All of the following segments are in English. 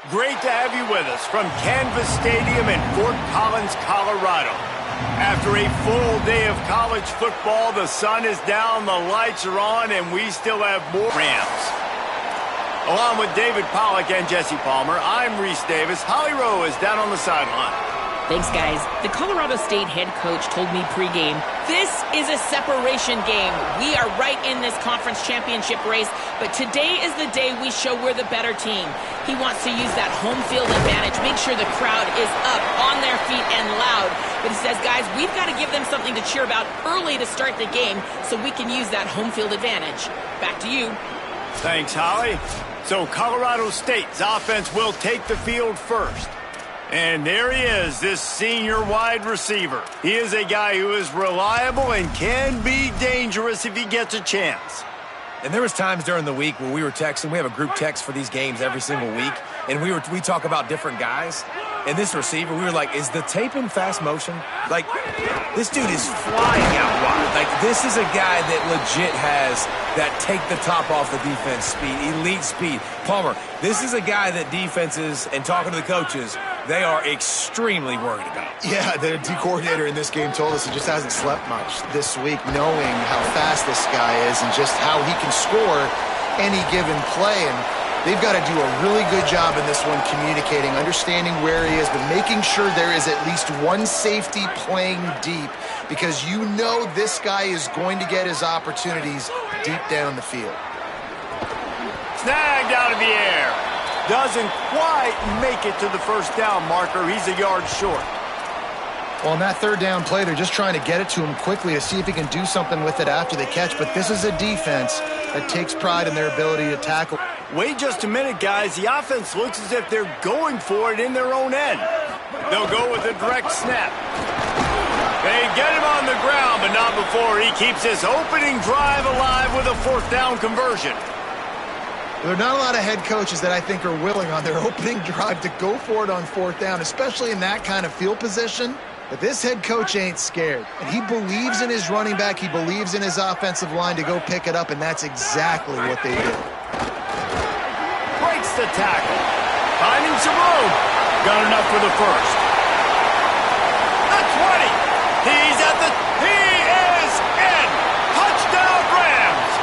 Great to have you with us from Canvas Stadium in Fort Collins, Colorado. After a full day of college football, the sun is down, the lights are on, and we still have more Rams. Along with David Pollack and Jesse Palmer, I'm Reese Davis. Holly Rowe is down on the sideline. Thanks, guys. The Colorado State head coach told me pregame, this is a separation game. We are right in this conference championship race, but today is the day we show we're the better team. He wants to use that home field advantage, make sure the crowd is up, on their feet, and loud. But he says, guys, we've got to give them something to cheer about early to start the game so we can use that home field advantage. Back to you. Thanks, Holly. So Colorado State's offense will take the field first. And there he is, this senior wide receiver. He is a guy who is reliable and can be dangerous if he gets a chance. And there was times during the week where we were texting. We have a group text for these games every single week. And we talk about different guys. And this receiver, we were like, is the tape in fast motion? Like, this dude is flying out wide. Like, this is a guy that legit has that take the top off the defense speed, elite speed. Palmer, this is a guy that defenses, and talking to the coaches, they are extremely worried about. Yeah, the D coordinator in this game told us he just hasn't slept much this week, knowing how fast this guy is and just how he can score any given play. And they've got to do a really good job in this one communicating, understanding where he is, but making sure there is at least one safety playing deep, because you know this guy is going to get his opportunities deep down the field. Snagged out of the air. Doesn't quite make it to the first down marker. He's a yard short. Well, on that third down play, they're just trying to get it to him quickly to see if he can do something with it after the catch. But this is a defense that takes pride in their ability to tackle. Wait just a minute, guys. The offense looks as if they're going for it in their own end. They'll go with a direct snap. They get him on the ground, but not before he keeps his opening drive alive with a fourth down conversion. There are not a lot of head coaches that I think are willing on their opening drive to go for it on fourth down, especially in that kind of field position. But this head coach ain't scared. And he believes in his running back. He believes in his offensive line to go pick it up, and that's exactly what they did. Breaks the tackle. Finding some room. Got enough for the first. The 20. He's at the... He is in. Touchdown, Rams.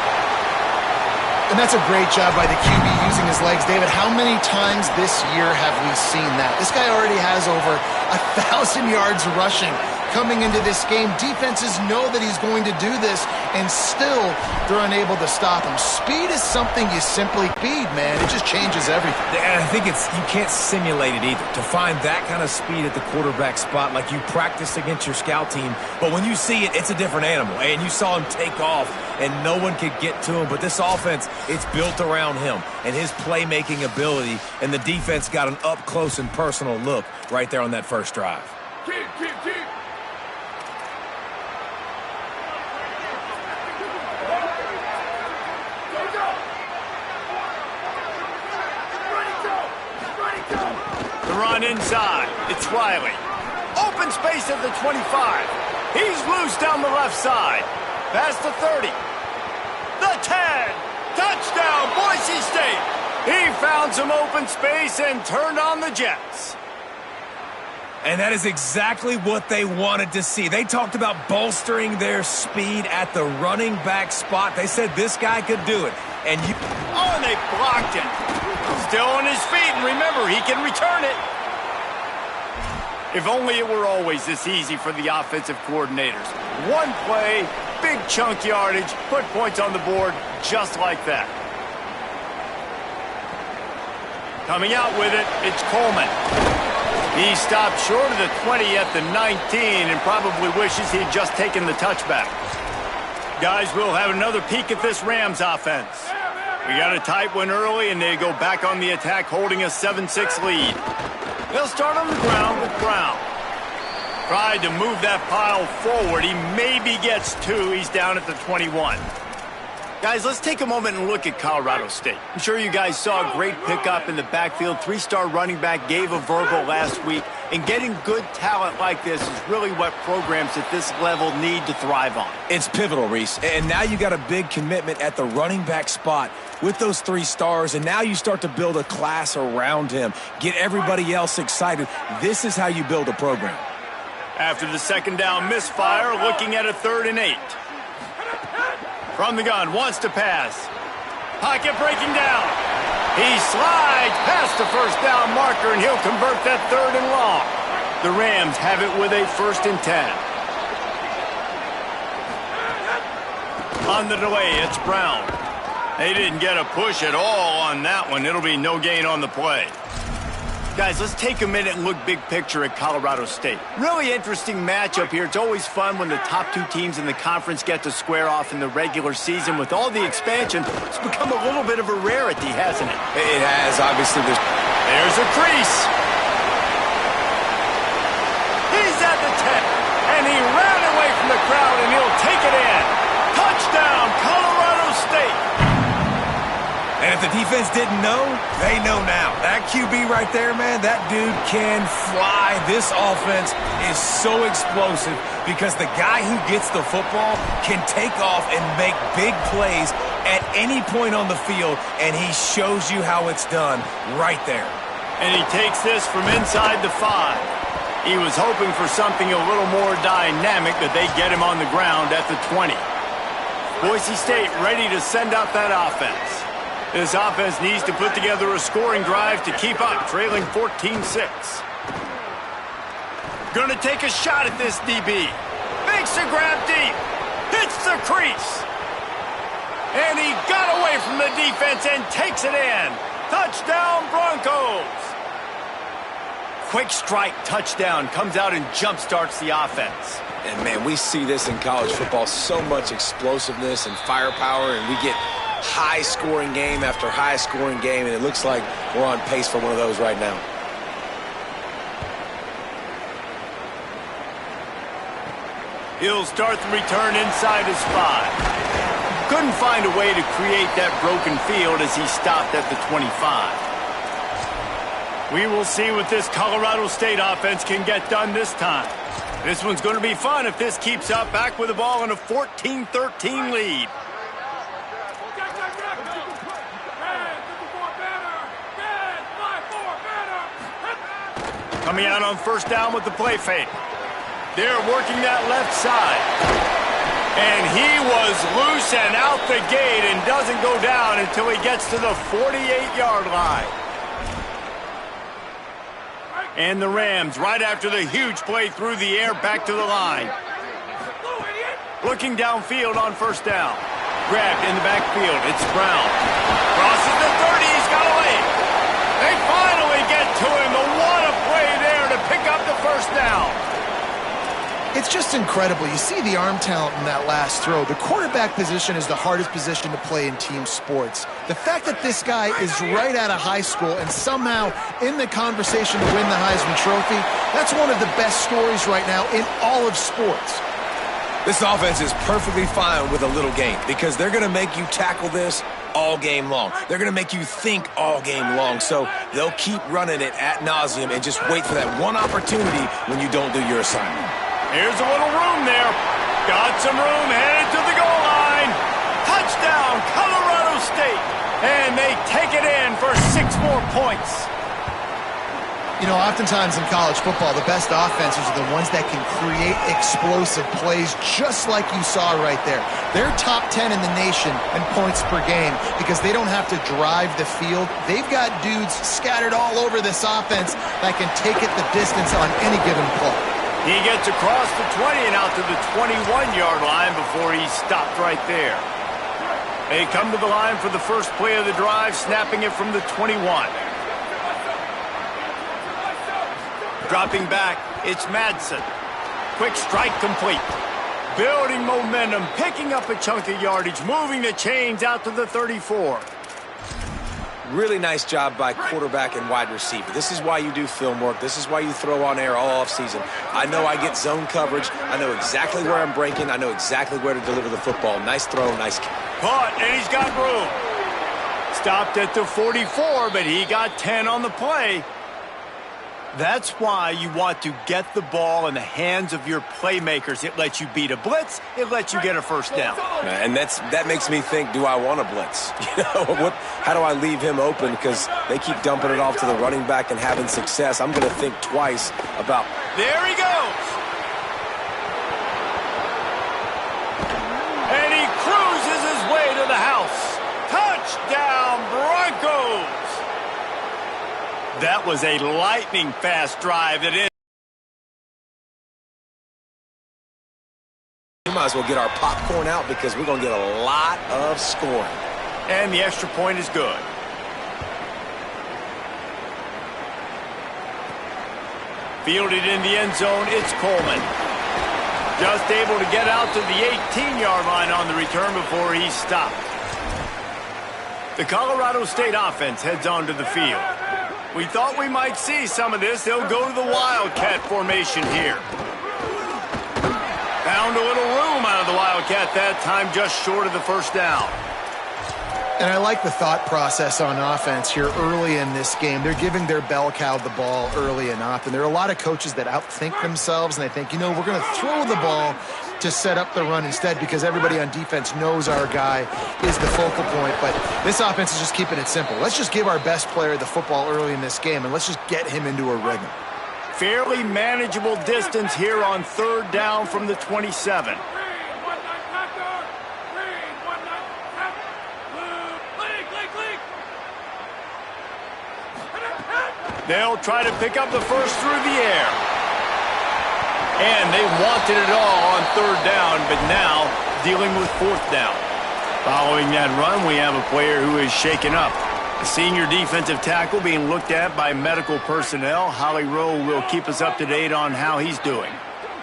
And that's a great job by the QB using his legs. David, how many times this year have we seen that? This guy already has over 1,000 yards rushing coming into this game. Defenses know that he's going to do this, and still they're unable to stop him. Speed is something you simply speed, man. It just changes everything. And I think you can't simulate it either. To find that kind of speed at the quarterback spot, like you practice against your scout team, but when you see it, it's a different animal. And you saw him take off, and no one could get to him. But this offense, it's built around him and his playmaking ability, and the defense got an up-close and personal look right there on that first drive. Keep. The run inside. It's Riley. Open space at the 25. He's loose down the left side. Past the 30. The 10. Touchdown, Boise State. He found some open space and turned on the Jets. And that is exactly what they wanted to see. They talked about bolstering their speed at the running back spot. They said this guy could do it. And they blocked it. Still on his feet, and remember, he can return it. If only it were always this easy for the offensive coordinators. One play, big chunk yardage, put points on the board just like that. Coming out with it, it's Coleman. He stopped short of the 20 at the 19 and probably wishes he'd just taken the touchback. Guys, we'll have another peek at this Rams offense. We got a tight one early, and they go back on the attack, holding a 7-6 lead. They'll start on the ground with Brown. Tried to move that pile forward. He maybe gets two. He's down at the 21. Guys, let's take a moment and look at Colorado State. I'm sure you guys saw a great pickup in the backfield. 3-star running back gave a verbal last week. And getting good talent like this is really what programs at this level need to thrive on. It's pivotal, Reese. And now you got a big commitment at the running back spot with those 3 stars. And now you start to build a class around him. Get everybody else excited. This is how you build a program. After the second down misfire, looking at a 3rd and 8. From the gun, wants to pass. Pocket breaking down. He slides past the first down marker, and he'll convert that 3rd and long. The Rams have it with a 1st and 10. On the delay, it's Brown. They didn't get a push at all on that one. It'll be no gain on the play. Guys, let's take a minute and look big picture at Colorado State. Really interesting matchup here. It's always fun when the top 2 teams in the conference get to square off in the regular season. With all the expansion, it's become a little bit of a rarity, hasn't it? It has, obviously. There's a crease. He's at the 10, and he ran away from the crowd, and he'll take it in. Touchdown, Colorado State. And if the defense didn't know, they know now. That QB right there, man, that dude can fly. This offense is so explosive because the guy who gets the football can take off and make big plays at any point on the field, and he shows you how it's done right there. And he takes this from inside the 5. He was hoping for something a little more dynamic, but they get him on the ground at the 20. Boise State ready to send out that offense. This offense needs to put together a scoring drive to keep up, trailing 14-6. Gonna take a shot at this DB. Makes a grab deep. Hits the crease. And he got away from the defense and takes it in. Touchdown, Broncos. Quick strike touchdown comes out and jump-starts the offense. And, man, we see this in college football, so much explosiveness and firepower, and we get high-scoring game after high-scoring game, and it looks like we're on pace for one of those right now. He'll start the return inside his 5. Couldn't find a way to create that broken field as he stopped at the 25. We will see what this Colorado State offense can get done this time. This one's going to be fun if this keeps up. Back with the ball in a 14-13 lead. Coming out on 1st down with the play fake. They're working that left side. And he was loose and out the gate and doesn't go down until he gets to the 48-yard line. And the Rams, right after the huge play through the air, back to the line. Looking downfield on 1st down. Grabbed in the backfield. It's Brown. Crosses the 30. He's got away. They finally get to him. What a play there to pick up the 1st down. It's just incredible. You see the arm talent in that last throw. The quarterback position is the hardest position to play in team sports. The fact that this guy is right out of high school and somehow in the conversation to win the Heisman Trophy, that's one of the best stories right now in all of sports. This offense is perfectly fine with a little game because they're going to make you tackle this all game long. They're going to make you think all game long. So they'll keep running it ad nauseum and just wait for that one opportunity when you don't do your assignment. Here's a little room there. Got some room, headed to the goal line. Touchdown, Colorado State. And they take it in for 6 more points. You know, oftentimes in college football, the best offenses are the ones that can create explosive plays just like you saw right there. They're top 10 in the nation in points per game because they don't have to drive the field. They've got dudes scattered all over this offense that can take it the distance on any given play. He gets across the 20 and out to the 21-yard line before he stopped right there. They come to the line for the first play of the drive, snapping it from the 21. Dropping back, it's Madsen. Quick strike complete. Building momentum, picking up a chunk of yardage, moving the chains out to the 34. Really nice job by quarterback and wide receiver. This is why you do film work. This is why you throw on air all offseason. I know I get zone coverage. I know exactly where I'm breaking. I know exactly where to deliver the football. Nice throw, nice catch. Caught, and he's got room. Stopped at the 44, but he got 10 on the play. That's why you want to get the ball in the hands of your playmakers. It lets you beat a blitz. It lets you get a first down. And that makes me think, do I want to blitz? How do I leave him open? Because they keep dumping it off to the running back and having success. I'm going to think twice about. There he goes. And he cruises his way to the house. Touchdown, Broncos. That was a lightning-fast drive that is. We might as well get our popcorn out because we're going to get a lot of scoring. And the extra point is good. Fielded in the end zone, it's Coleman. Just able to get out to the 18-yard line on the return before he's stopped. The Colorado State offense heads onto the field. We thought we might see some of this. They'll go to the Wildcat formation here. Found a little room out of the Wildcat that time, just short of the first down. And I like the thought process on offense here early in this game. They're giving their bell cow the ball early and often. There are a lot of coaches that outthink themselves, and they think, we're going to throw the ball to set up the run instead because everybody on defense knows our guy is the focal point. But this offense is just keeping it simple. Let's just give our best player the football early in this game, and let's just get him into a rhythm. Fairly manageable distance here on third down from the 27. They'll try to pick up the first through the air. And they wanted it all on third down, but now dealing with fourth down. Following that run, we have a player who is shaken up. The senior defensive tackle being looked at by medical personnel. Holly Rowe will keep us up to date on how he's doing.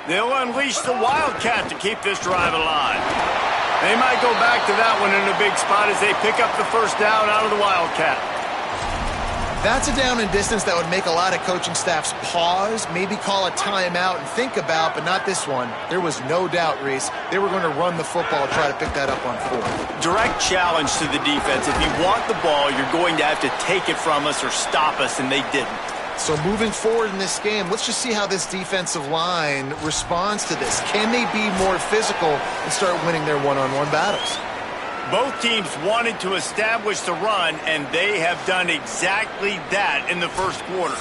They'll unleash the Wildcat to keep this drive alive. They might go back to that one in a big spot as they pick up the first down out of the Wildcat. That's a down and distance that would make a lot of coaching staffs pause, maybe call a timeout and think about, but not this one. There was no doubt, Reese, they were going to run the football and try to pick that up on fourth. Direct challenge to the defense. If you want the ball, you're going to have to take it from us or stop us, and they didn't. So moving forward in this game, let's just see how this defensive line responds to this. Can they be more physical and start winning their one-on-one battles? Both teams wanted to establish the run, and they have done exactly that in the first quarter.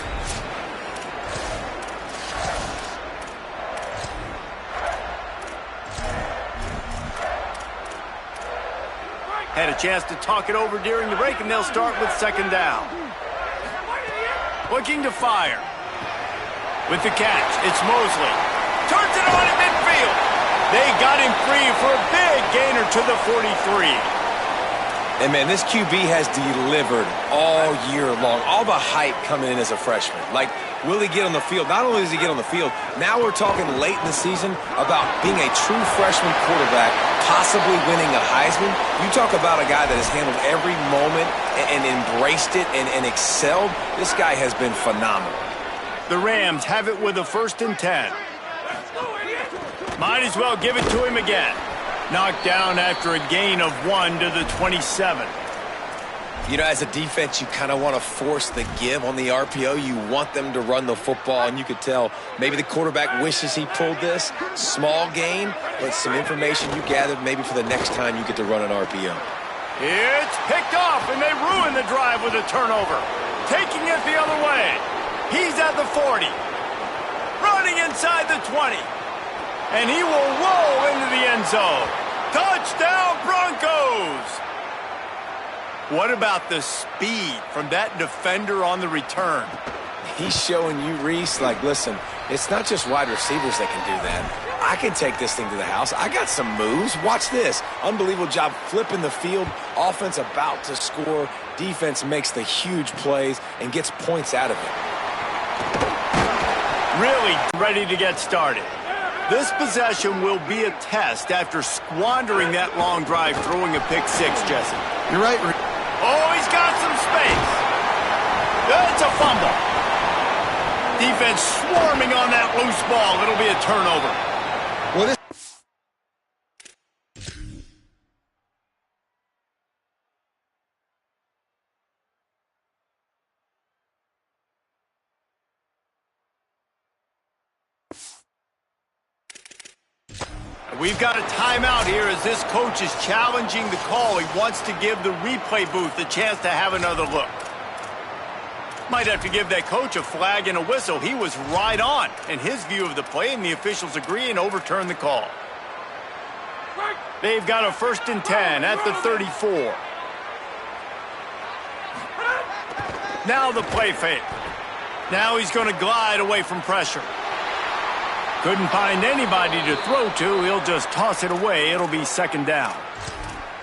Had a chance to talk it over during the break, and they'll start with second down. Looking to fire. With the catch, it's Mosley. Turns it on in midfield. They got him free for a big gainer to the 43. And, man, this QB has delivered all year long. All the hype coming in as a freshman. Like, will he get on the field? Not only does he get on the field, now we're talking late in the season about being a true freshman quarterback, possibly winning a Heisman. You talk about a guy that has handled every moment and embraced it and excelled. This guy has been phenomenal. The Rams have it with a 1st and 10. Might as well give it to him again. Knocked down after a gain of 1 to the 27. As a defense, you kind of want to force the give on the RPO. You want them to run the football, and you could tell maybe the quarterback wishes he pulled this. Small gain, but some information you gathered maybe for the next time you get to run an RPO. It's picked off, and they ruin the drive with a turnover. Taking it the other way. He's at the 40. Running inside the 20. And he will roll into the end zone. Touchdown, Broncos! What about the speed from that defender on the return? He's showing you, Reese, like, listen, it's not just wide receivers that can do that. I can take this thing to the house. I got some moves. Watch this. Unbelievable job flipping the field. Offense about to score. Defense makes the huge plays and gets points out of it. Really ready to get started. This possession will be a test after squandering that long drive, throwing a pick six, Jesse. You're right, Rick. Oh, he's got some space. It's a fumble. Defense swarming on that loose ball. It'll be a turnover. Well, this We've got a timeout here as this coach is challenging the call. He wants to give the replay booth a chance to have another look. Might have to give that coach a flag and a whistle. He was right on in his view of the play, and the officials agree and overturn the call. They've got a 1st and 10 at the 34. Now the play fake. Now he's going to glide away from pressure. Couldn't find anybody to throw to. He'll just toss it away. It'll be 2nd down.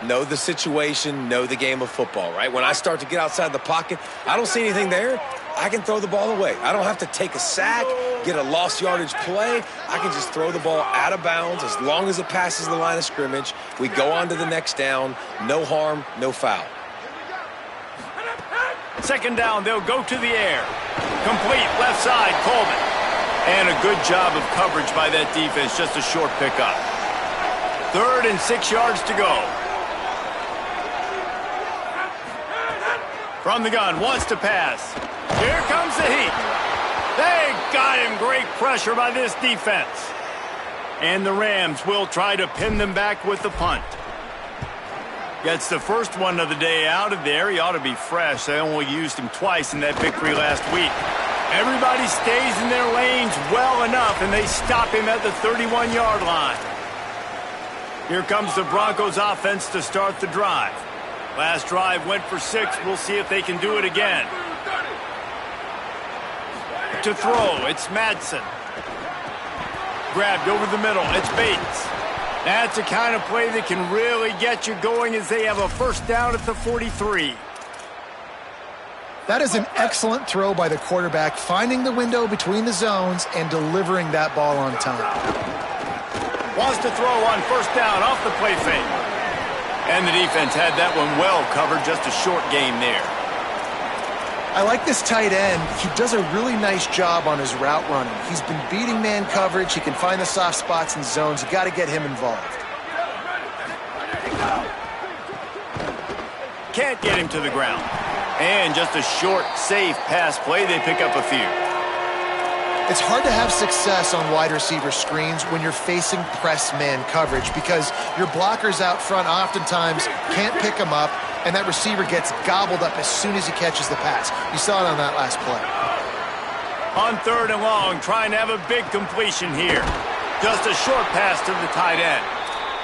Know the situation, know the game of football, right? When I start to get outside the pocket, I don't see anything there, I can throw the ball away. I don't have to take a sack, get a lost yardage play. I can just throw the ball out of bounds as long as it passes the line of scrimmage. We go on to the next down. No harm, no foul. 2nd down, they'll go to the air. Complete, left side, Coleman. And a good job of coverage by that defense, just a short pickup. 3rd and 6 yards to go. From the gun, wants to pass. Here comes the heat. They got him. Great pressure by this defense. And the Rams will try to pin them back with the punt. Gets the first one of the day out of there. He ought to be fresh. They only used him twice in that victory last week. Everybody stays in their lanes well enough, and they stop him at the 31-yard line. Here comes the Broncos offense to start the drive. Last drive went for 6. We'll see if they can do it again. To throw, it's Madsen. Grabbed over the middle, it's Bates. That's the kind of play that can really get you going as they have a 1st down at the 43. That is an excellent throw by the quarterback, finding the window between the zones and delivering that ball on time. Wants to throw on 1st down off the play fake. And the defense had that one well covered, just a short game there. I like this tight end. He does a really nice job on his route running. He's been beating man coverage. He can find the soft spots and zones. You got to get him involved. Can't get him to the ground. And just a short, safe pass play. They pick up a few. It's hard to have success on wide receiver screens when you're facing press man coverage because your blockers out front oftentimes can't pick them up, and that receiver gets gobbled up as soon as he catches the pass. You saw it on that last play. On 3rd and long, trying to have a big completion here. Just a short pass to the tight end.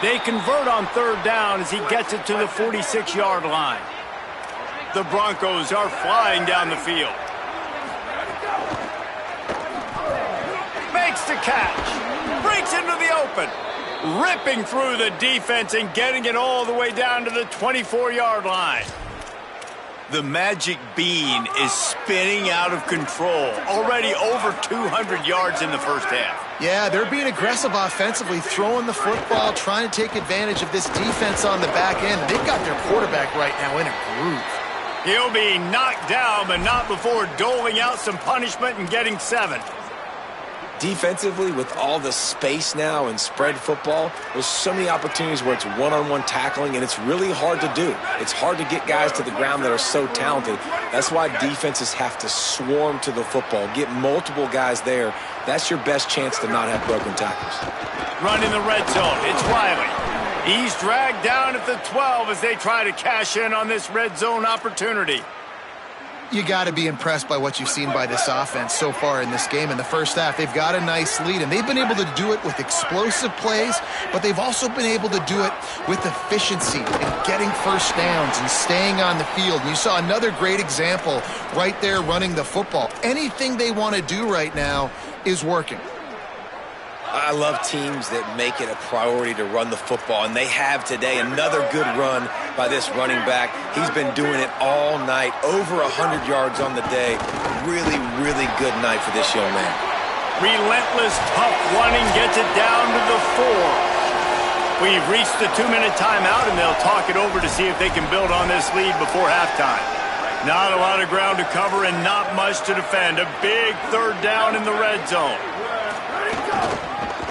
They convert on 3rd down as he gets it to the 46-yard line. The Broncos are flying down the field. Makes the catch. Breaks into the open. Ripping through the defense and getting it all the way down to the 24-yard line. The magic bean is spinning out of control. Already over 200 yards in the 1st half. Yeah, they're being aggressive offensively, throwing the football, trying to take advantage of this defense on the back end. They've got their quarterback right now in a groove. He'll be knocked down, but not before doling out some punishment and getting 7. Defensively, with all the space now and spread football, there's so many opportunities where it's one-on-one tackling, and it's really hard to do. It's hard to get guys to the ground that are so talented. That's why defenses have to swarm to the football, get multiple guys there. That's your best chance to not have broken tackles. Run in the red zone. It's Riley. He's dragged down at the 12 as they try to cash in on this red zone opportunity. You got to be impressed by what you've seen by this offense so far in this game. In the 1st half, they've got a nice lead, and they've been able to do it with explosive plays, but they've also been able to do it with efficiency and getting 1st downs and staying on the field. And you saw another great example right there running the football. Anything they want to do right now is working. I love teams that make it a priority to run the football, and they have today. Another good run by this running back. He's been doing it all night, over 100 yards on the day. Really, really good night for this young man. Relentless, tough running gets it down to the 4. We've reached the 2-minute timeout, and they'll talk it over to see if they can build on this lead before halftime. Not a lot of ground to cover and not much to defend. A big third down in the red zone.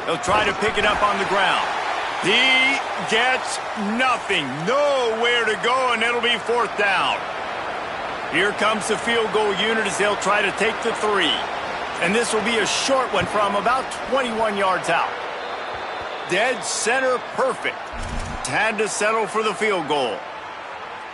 He'll try to pick it up on the ground. He gets nothing. Nowhere to go, and it'll be fourth down. Here comes the field goal unit as they'll try to take the 3. And this will be a short one from about 21 yards out. Dead center perfect. Had to settle for the field goal.